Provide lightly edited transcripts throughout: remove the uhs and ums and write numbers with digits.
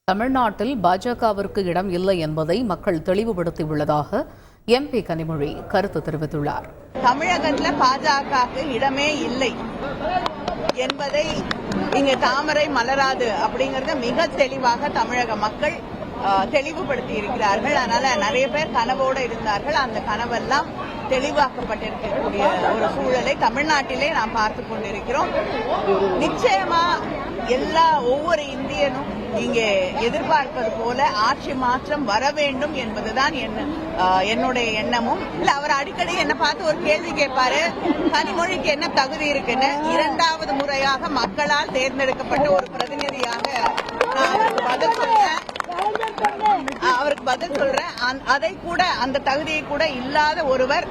தமிழ்நாட்டில் பாஜகவிற்கு இடம் இல்லை என்பதை மக்கள் தெளிவுபடுத்தியுள்ளதாக MP கனிமொழி கருத்து தெரிவித்துள்ளார். தமிழகத்தில் பாஜகவுக்கு இடமே இல்லை என்பதை இங்கு தாமரை மலராது அப்படிங்கறத மிக தெளிவாக தமிழக மக்கள் தெளிவுபடுத்தி இருக்கிறார்கள். அதனால நிறைய பேர் கனவோடு இருந்தார்கள். அந்த கனவெல்லாம் தெளிவாக்கப்பட்டிருக்கக்கூடிய ஒரு சூழலை தமிழ்நாட்டிலே நாம் பார்த்து கொண்டிருக்கிறோம். நிச்சயமா ஒவ்வொரு இந்தியனும் இங்கே எதிர்பார்ப்பது போல ஆட்சி மாற்றம் வர வேண்டும் என்பதுதான் என்னுடைய எண்ணமும். இல்ல, அவர் அடிக்கடி என்ன பார்த்து ஒரு கேள்வி கேட்பாரு, கனிமொழிக்கு என்ன தகுதி இருக்குன்னு. 2வது முறையாக மக்களால் தேர்ந்தெடுக்கப்பட்ட ஒரு பிரதிநிதியாக நான் அவருக்கு பதில் சொல்றேன். அதை கூட, அந்த தகுதியை கூட இல்லாத ஒருவர்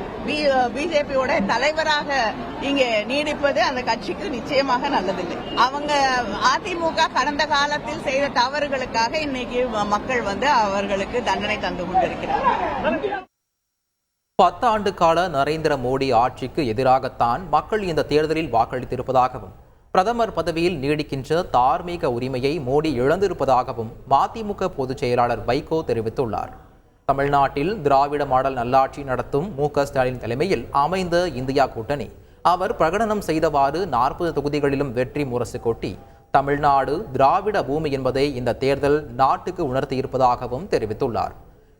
பிஜேபியோட தலைவராக இங்கே நீடிப்பது அந்த கட்சிக்கு நிச்சயமாக நல்லதில்லை. அவங்க அதிமுக கடந்த காலத்தில் செய்த தவறுகளுக்காக இன்னைக்கு மக்கள் அவர்களுக்கு தண்டனை தந்து கொண்டிருக்கிறார்கள். 10 ஆண்டு கால நரேந்திர மோடி ஆட்சிக்கு எதிராகத்தான் மக்கள் இந்த தேர்தலில் வாக்களித்திருப்பதாகவும் பிரதமர் பதவியில் நீடிக்கின்ற தார்மீக உரிமையை மோடி இழந்திருப்பதாகவும் மதிமுக பொதுச் செயலாளர் வைகோ தெரிவித்துள்ளார். தமிழ்நாட்டில் திராவிட மாடல் நல்லாட்சி நடத்தும் MK ஸ்டாலின் தலைமையில் அமைந்த இந்தியா கூட்டணி அவர் பிரகடனம் செய்தவாறு 40 தொகுதிகளிலும் வெற்றி முரசு கொட்டி தமிழ்நாடு திராவிட பூமி என்பதை இந்த தேர்தல் நாட்டுக்கு உணர்த்தியிருப்பதாகவும் தெரிவித்துள்ளார்.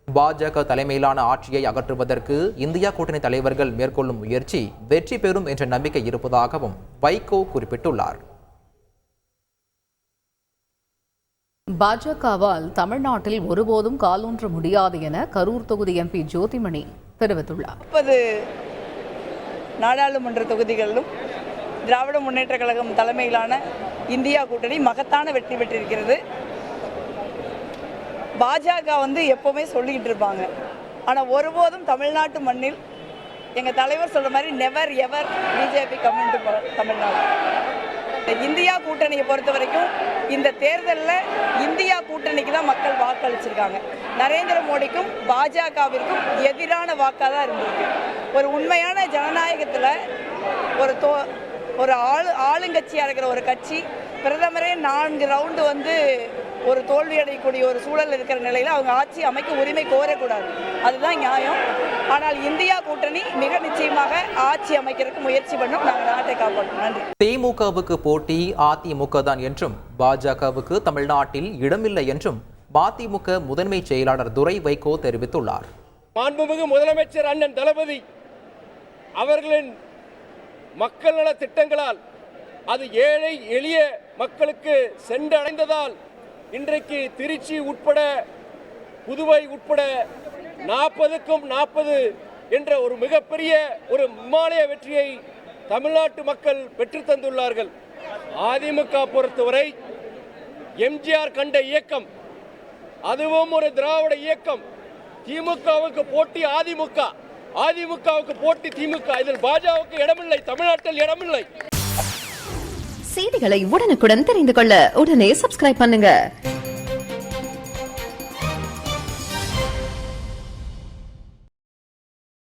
பாஜக தலைமையிலான ஆட்சியை அகற்றுவதற்கு இந்தியா கூட்டணி தலைவர்கள் மேற்கொள்ளும் முயற்சி வெற்றி பெறும் என்ற நம்பிக்கை இருப்பதாகவும் வைகோ குறிப்பிட்டுள்ளார். பாஜகவால் தமிழ்நாட்டில் ஒருபோதும் காலூன்ற முடியாது என கரூர் தொகுதி MP ஜோதிமணி தெரிவித்துள்ளார். 30 நாடாளுமன்ற தொகுதிகளிலும் திராவிட முன்னேற்ற கழகம் தலைமையிலான இந்தியா கூட்டணி மகத்தான வெற்றி பெற்றிருக்கிறது. பாஜக எப்பவுமே சொல்லிக்கிட்டு இருப்பாங்க, ஆனால் ஒருபோதும் தமிழ்நாட்டு மண்ணில் எங்கள் தலைவர் சொல்கிற மாதிரி never ever BJP coming to Tamil Nadu. India கூட்டணியை பொறுத்த வரைக்கும் இந்த தேர்தலில் இந்தியா கூட்டணிக்கு தான் மக்கள் வாக்களிச்சிருக்காங்க. நரேந்திர மோடிக்கும் பாஜகவிற்கும் எதிரான வாக்காக தான் இருந்திருக்கு. ஒரு உண்மையான ஜனநாயகத்தில் ஒரு ஆளுங்கட்சியாக இருக்கிற ஒரு கட்சி பிரதமரே 4 ரவுண்டு ஒரு தோல்வி அடையக்கூடிய ஒரு சூழல் இருக்கிற நிலையில் அவங்க ஆட்சி அமைக்க உரிமை கோரக்கூடாது. அதுதான் நியாயம். ஆனால் இந்தியா கூட்டணி மிக நிச்சயமாக ஆட்சி அமைக்கிறதுக்கு முயற்சி பண்ணும். நாங்கள் நாட்டை காப்பாற்றோம். நன்றி. திமுகவுக்கு போட்டி அதிமுக தான் என்றும் பாஜகவுக்கு தமிழ்நாட்டில் இடமில்லை என்றும் மதிமுக முதன்மை செயலாளர் துரை வைகோ தெரிவித்துள்ளார். மாண்புமிகு முதலமைச்சர் அண்ணன் தளபதி அவர்களின் மக்கள் நல திட்டங்களால் அது ஏழை எளிய மக்களுக்கு சென்றடைந்ததால் இன்றைக்கு திருச்சி உட்பட புதுவை உட்பட 40க்கும் 40 என்ற ஒரு மிகப்பெரிய ஒரு இமாலய வெற்றியை தமிழ்நாட்டு மக்கள் பெற்று தந்துள்ளார்கள். அதிமுக பொறுத்தவரை எம்ஜிஆர் கண்ட இயக்கம், அதுவும் ஒரு திராவிட இயக்கம். திமுகவுக்கு போட்டி அதிமுக, அதிமுகவுக்கு போட்டி திமுக. இதில் பாஜகவுக்கு இடமில்லை, தமிழ்நாட்டில் இடமில்லை. செய்திகளை உடனுக்குடன் தெரிந்து கொள்ள உடனே சப்ஸ்கிரைப் பண்ணுங்க.